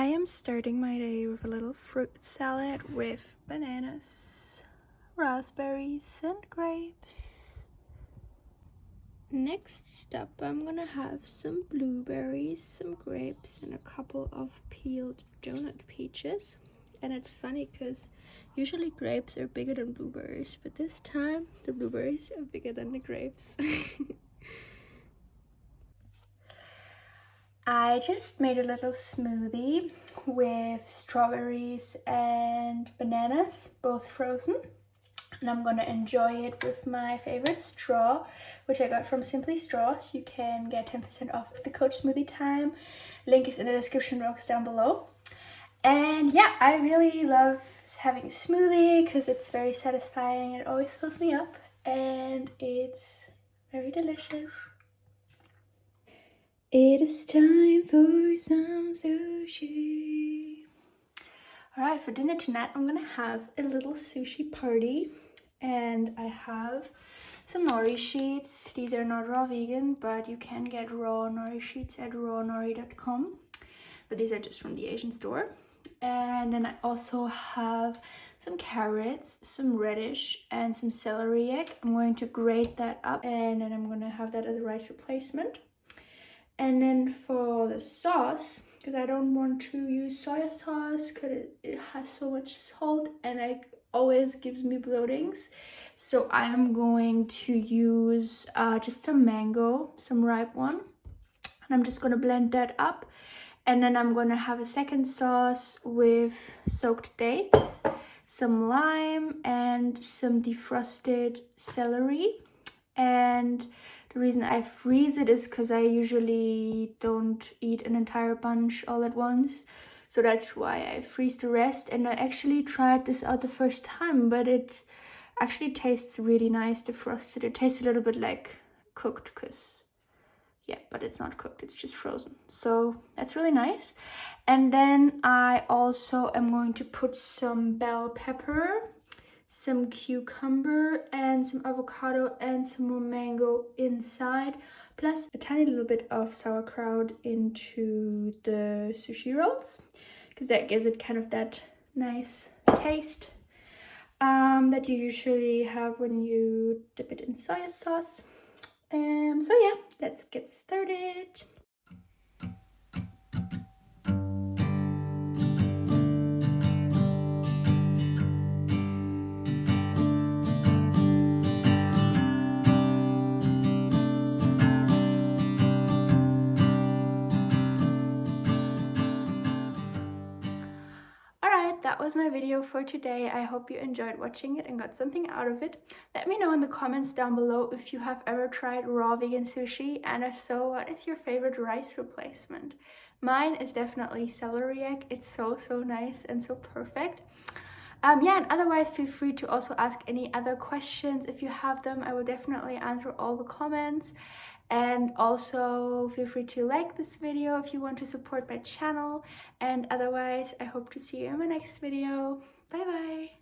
I am starting my day with a little fruit salad with bananas, raspberries, and grapes. Next step, I'm gonna have some blueberries, some grapes, and a couple of peeled donut peaches. And it's funny because usually grapes are bigger than blueberries, but this time the blueberries are bigger than the grapes. I just made a little smoothie with strawberries and bananas, both frozen. And I'm gonna enjoy it with my favorite straw, which I got from Simply Straws. You can get 10% off with the code Smoothie Time. Link is in the description box down below. And yeah, I really love having a smoothie because it's very satisfying. It always fills me up and it's very delicious. It is time for some sushi. Alright, for dinner tonight I'm gonna have a little sushi party. And I have some nori sheets. These are not raw vegan, but you can get raw nori sheets at rawnori.com. But these are just from the Asian store. And then I also have some carrots, some radish, and some celery egg. I'm going to grate that up and then I'm going to have that as a rice replacement. And then for the sauce, because I don't want to use soy sauce because it has so much salt and it always gives me bloatings. So I'm going to use just some mango, some ripe one. And I'm just going to blend that up. And then I'm going to have a second sauce with soaked dates, some lime, and some defrosted celery. And the reason I freeze it is because I usually don't eat an entire bunch all at once. So that's why I freeze the rest. And I actually tried this out the first time, but it actually tastes really nice defrosted. It tastes a little bit like cooked because, yeah, but it's not cooked, it's just frozen. So that's really nice. And then I also am going to put some bell pepper, some cucumber, and some avocado and some more mango inside, plus a tiny little bit of sauerkraut into the sushi rolls, because that gives it kind of that nice taste that you usually have when you dip it in soy sauce. So yeah, let's get started. That was my video for today. I hope you enjoyed watching it and got something out of it. Let me know in the comments down below if you have ever tried raw vegan sushi, and if so, what is your favorite rice replacement? Mine is definitely celery egg. It's so nice and so perfect. Yeah, and otherwise feel free to also ask any other questions if you have them. I will definitely answer all the comments. And also feel free to like this video if you want to support my channel. And otherwise, I hope to see you in my next video. Bye bye!